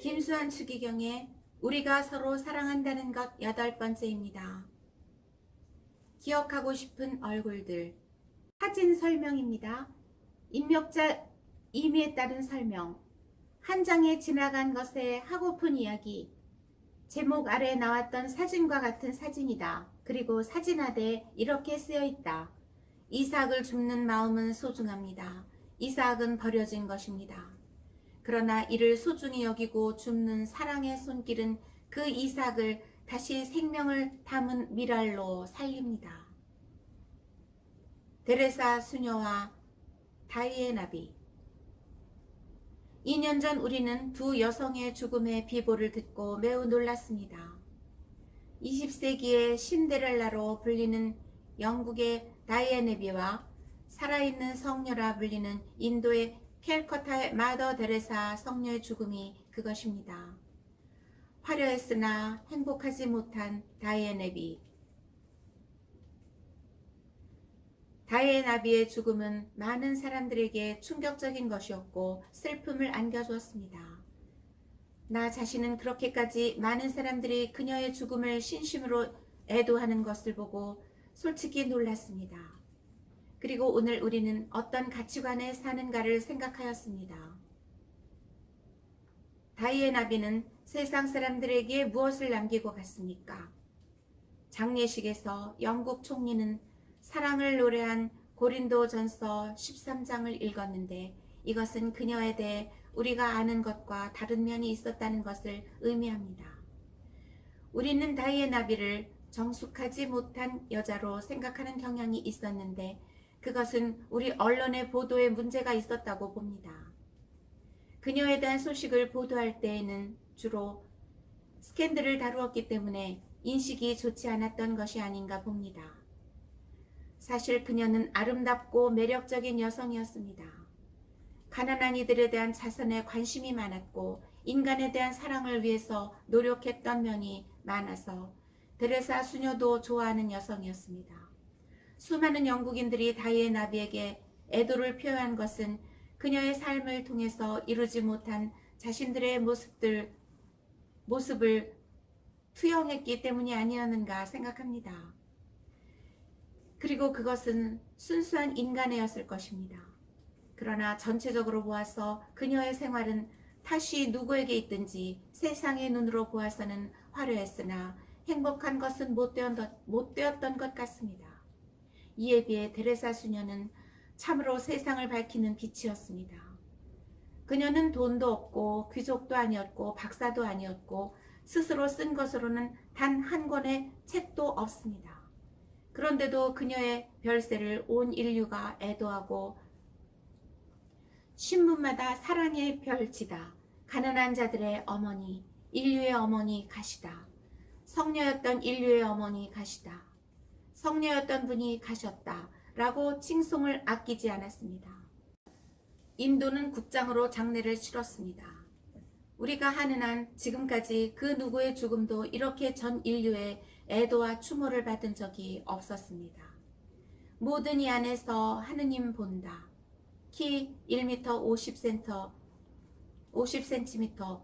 김수환 추기경의 우리가 서로 사랑한다는 것 8번째입니다. 기억하고 싶은 얼굴들. 사진 설명입니다. 입력자 임의에 따른 설명. 한 장에 지나간 것에 하고픈 이야기. 제목 아래 나왔던 사진과 같은 사진이다. 그리고 사진 아래 이렇게 쓰여 있다. 이삭을 줍는 마음은 소중합니다. 이삭은 버려진 것입니다. 그러나 이를 소중히 여기고 줍는 사랑의 손길은 그 이삭을 다시 생명을 담은 미랄로 살립니다. 데레사 수녀와 다이애나비. 2년 전 우리는 두 여성의 죽음의 비보를 듣고 매우 놀랐습니다. 20세기의 신데렐라로 불리는 영국의 다이애나비와 살아있는 성녀라 불리는 인도의 캘커타의 마더 데레사 성녀의 죽음이 그것입니다. 화려했으나 행복하지 못한 다이애나비. 다이애나비의 죽음은 많은 사람들에게 충격적인 것이었고 슬픔을 안겨주었습니다. 나 자신은 그렇게까지 많은 사람들이 그녀의 죽음을 진심으로 애도하는 것을 보고 솔직히 놀랐습니다. 그리고 오늘 우리는 어떤 가치관에 사는가를 생각하였습니다. 다이애나비는 세상 사람들에게 무엇을 남기고 갔습니까? 장례식에서 영국 총리는 사랑을 노래한 고린도전서 13장을 읽었는데 이것은 그녀에 대해 우리가 아는 것과 다른 면이 있었다는 것을 의미합니다. 우리는 다이애나비를 정숙하지 못한 여자로 생각하는 경향이 있었는데 그것은 우리 언론의 보도에 문제가 있었다고 봅니다. 그녀에 대한 소식을 보도할 때에는 주로 스캔들을 다루었기 때문에 인식이 좋지 않았던 것이 아닌가 봅니다. 사실 그녀는 아름답고 매력적인 여성이었습니다. 가난한 이들에 대한 자선에 관심이 많았고 인간에 대한 사랑을 위해서 노력했던 면이 많아서 데레사 수녀도 좋아하는 여성이었습니다. 수많은 영국인들이 다이애나비에게 애도를 표한 것은 그녀의 삶을 통해서 이루지 못한 자신들의 모습을 투영했기 때문이 아니었는가 생각합니다. 그리고 그것은 순수한 인간애였을 것입니다. 그러나 전체적으로 보아서 그녀의 생활은 탓이 누구에게 있든지 세상의 눈으로 보아서는 화려했으나 행복한 것은 못 되었던 것 같습니다. 이에 비해 데레사 수녀는 참으로 세상을 밝히는 빛이었습니다. 그녀는 돈도 없고 귀족도 아니었고 박사도 아니었고 스스로 쓴 것으로는 단 한 권의 책도 없습니다. 그런데도 그녀의 별세를 온 인류가 애도하고 신문마다 사랑의 별지다. 가난한 자들의 어머니, 인류의 어머니 가시다. 성녀였던 인류의 어머니 가시다. 성녀였던 분이 가셨다. 라고 칭송을 아끼지 않았습니다. 인도는 국장으로 장례를 치렀습니다. 우리가 하는 한 지금까지 그 누구의 죽음도 이렇게 전 인류의 애도와 추모를 받은 적이 없었습니다. 모든 이 안에서 하느님 본다. 키 1m 50cm,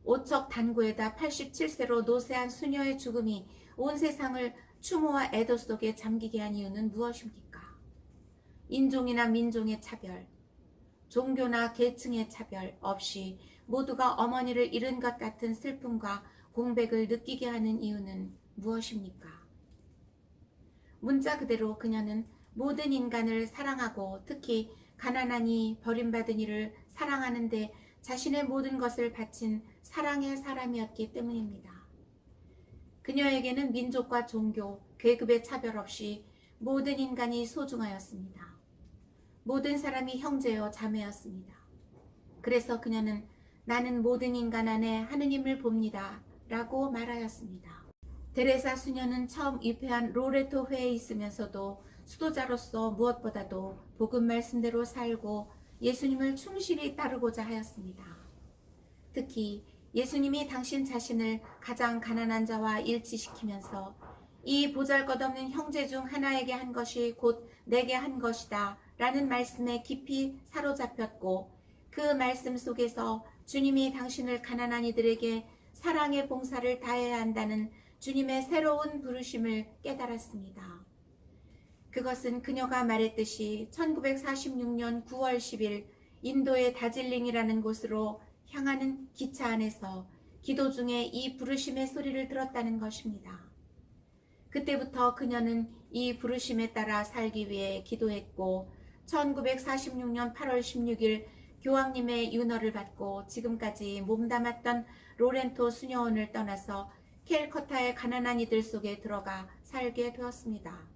오척 단구에다 87세로 노쇠한 수녀의 죽음이 온 세상을 추모와 애도 속에 잠기게 한 이유는 무엇입니까? 인종이나 민종의 차별, 종교나 계층의 차별 없이 모두가 어머니를 잃은 것 같은 슬픔과 공백을 느끼게 하는 이유는 무엇입니까? 문자 그대로 그녀는 모든 인간을 사랑하고 특히 가난하니 버림받은 이를 사랑하는데 자신의 모든 것을 바친 사랑의 사람이었기 때문입니다. 그녀에게는 민족과 종교, 계급의 차별 없이 모든 인간이 소중하였습니다. 모든 사람이 형제여 자매였습니다. 그래서 그녀는 나는 모든 인간 안에 하느님을 봅니다 라고 말하였습니다. 데레사 수녀는 처음 입회한 로레토 회에 있으면서도 수도자로서 무엇보다도 복음 말씀대로 살고 예수님을 충실히 따르고자 하였습니다. 특히 예수님이 당신 자신을 가장 가난한 자와 일치시키면서 이 보잘것없는 형제 중 하나에게 한 것이 곧 내게 한 것이다 라는 말씀에 깊이 사로잡혔고, 그 말씀 속에서 주님이 당신을 가난한 이들에게 사랑의 봉사를 다해야 한다는 주님의 새로운 부르심을 깨달았습니다. 그것은 그녀가 말했듯이 1946년 9월 10일 인도의 다질링이라는 곳으로 향하는 기차 안에서 기도 중에 이 부르심의 소리를 들었다는 것입니다. 그때부터 그녀는 이 부르심에 따라 살기 위해 기도했고 1946년 8월 16일 교황님의 윤허를 받고 지금까지 몸담았던 로렌토 수녀원을 떠나서 캘커타의 가난한 이들 속에 들어가 살게 되었습니다.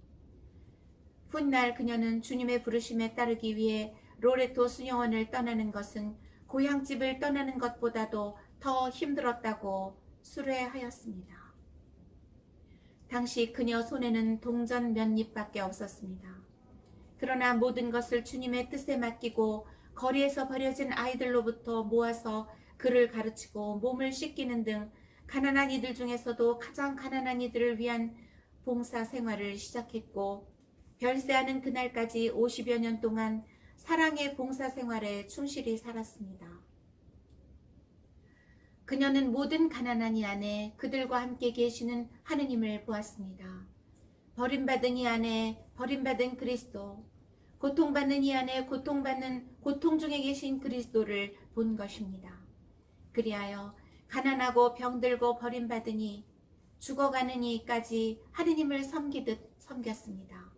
훗날 그녀는 주님의 부르심에 따르기 위해 로렌토 수녀원을 떠나는 것은 고향집을 떠나는 것보다도 더 힘들었다고 수레하였습니다. 당시 그녀 손에는 동전 몇 입밖에 없었습니다. 그러나 모든 것을 주님의 뜻에 맡기고 거리에서 버려진 아이들로부터 모아서 글을 가르치고 몸을 씻기는 등 가난한 이들 중에서도 가장 가난한 이들을 위한 봉사 생활을 시작했고, 별세하는 그날까지 50여 년 동안 사랑의 봉사 생활에 충실히 살았습니다. 그녀는 모든 가난한 이 안에 그들과 함께 계시는 하느님을 보았습니다. 버림받은 이 안에 버림받은 그리스도, 고통받는 이 안에 고통 중에 계신 그리스도를 본 것입니다. 그리하여 가난하고 병들고 버림받으니 죽어가는 이까지 하느님을 섬기듯 섬겼습니다.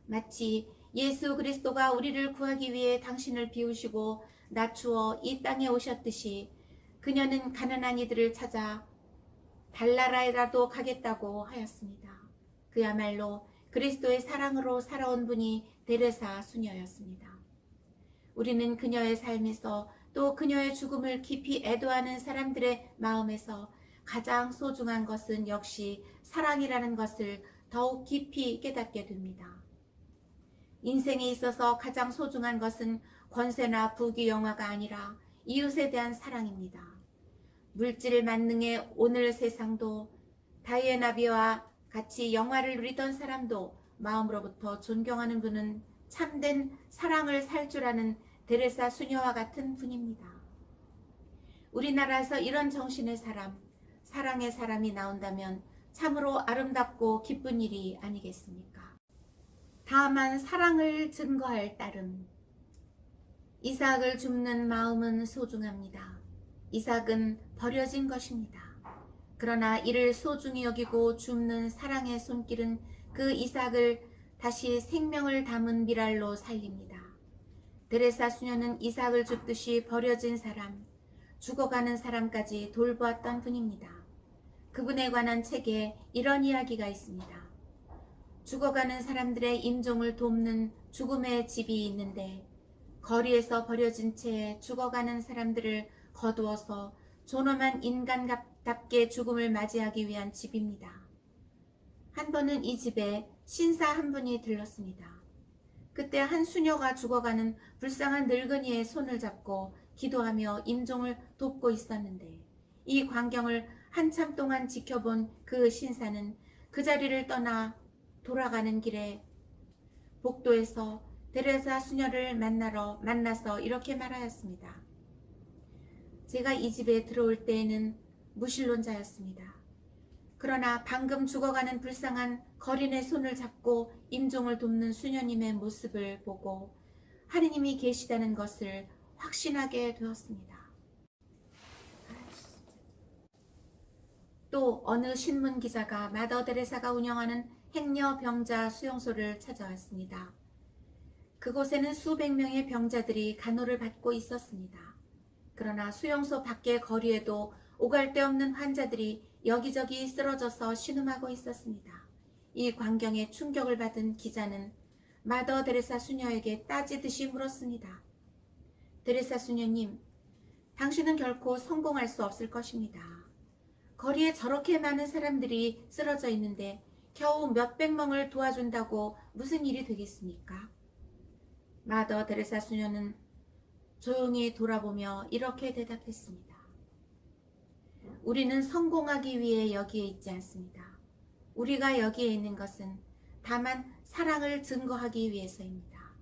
마치 예수 그리스도가 우리를 구하기 위해 당신을 비우시고 낮추어 이 땅에 오셨듯이 그녀는 가난한 이들을 찾아 달나라에라도 가겠다고 하였습니다. 그야말로 그리스도의 사랑으로 살아온 분이 데레사 수녀였습니다. 우리는 그녀의 삶에서 또 그녀의 죽음을 깊이 애도하는 사람들의 마음에서 가장 소중한 것은 역시 사랑이라는 것을 더욱 깊이 깨닫게 됩니다. 인생에 있어서 가장 소중한 것은 권세나 부귀 영화가 아니라 이웃에 대한 사랑입니다. 물질 만능의 오늘 세상도 다이애나비와 같이 영화를 누리던 사람도 마음으로부터 존경하는 분은 참된 사랑을 살 줄 아는 데레사 수녀와 같은 분입니다. 우리나라에서 이런 정신의 사람, 사랑의 사람이 나온다면 참으로 아름답고 기쁜 일이 아니겠습니까? 다만 사랑을 증거할 따름. 이삭을 줍는 마음은 소중합니다. 이삭은 버려진 것입니다. 그러나 이를 소중히 여기고 줍는 사랑의 손길은 그 이삭을 다시 생명을 담은 미랄로 살립니다. 데레사 수녀는 이삭을 줍듯이 버려진 사람, 죽어가는 사람까지 돌보았던 분입니다. 그분에 관한 책에 이런 이야기가 있습니다. 죽어가는 사람들의 임종을 돕는 죽음의 집이 있는데 거리에서 버려진 채 죽어가는 사람들을 거두어서 존엄한 인간답게 죽음을 맞이하기 위한 집입니다. 한 번은 이 집에 신사 한 분이 들렀습니다. 그때 한 수녀가 죽어가는 불쌍한 늙은이의 손을 잡고 기도하며 임종을 돕고 있었는데, 이 광경을 한참 동안 지켜본 그 신사는 그 자리를 떠나 돌아가는 길에 복도에서 데레사 수녀를 만나서 이렇게 말하였습니다. 제가 이 집에 들어올 때에는 무신론자였습니다. 그러나 방금 죽어가는 불쌍한 거린의 손을 잡고 임종을 돕는 수녀님의 모습을 보고 하느님이 계시다는 것을 확신하게 되었습니다. 또 어느 신문 기자가 마더 데레사가 운영하는 행여 병자 수용소를 찾아왔습니다. 그곳에는 수백 명의 병자들이 간호를 받고 있었습니다. 그러나 수용소 밖의 거리에도 오갈 데 없는 환자들이 여기저기 쓰러져서 신음하고 있었습니다. 이 광경에 충격을 받은 기자는 마더 데레사 수녀에게 따지듯이 물었습니다. 데레사 수녀님, 당신은 결코 성공할 수 없을 것입니다. 거리에 저렇게 많은 사람들이 쓰러져 있는데 겨우 몇백 명을 도와준다고 무슨 일이 되겠습니까? 마더 데레사 수녀는 조용히 돌아보며 이렇게 대답했습니다. 우리는 성공하기 위해 여기에 있지 않습니다. 우리가 여기에 있는 것은 다만 사랑을 증거하기 위해서입니다.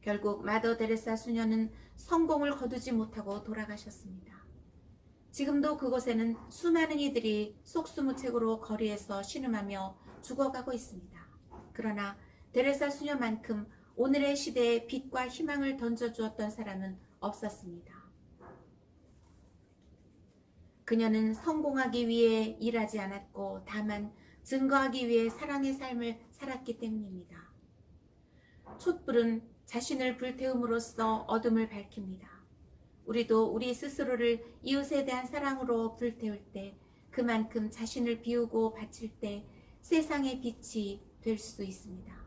결국 마더 데레사 수녀는 성공을 거두지 못하고 돌아가셨습니다. 지금도 그곳에는 수많은 이들이 속수무책으로 거리에서 신음하며 죽어가고 있습니다. 그러나 데레사 수녀만큼 오늘의 시대에 빛과 희망을 던져주었던 사람은 없었습니다. 그녀는 성공하기 위해 일하지 않았고 다만 증거하기 위해 사랑의 삶을 살았기 때문입니다. 촛불은 자신을 불태움으로써 어둠을 밝힙니다. 우리도 우리 스스로를 이웃에 대한 사랑으로 불태울 때 그만큼 자신을 비우고 바칠 때 세상의 빛이 될 수 있습니다.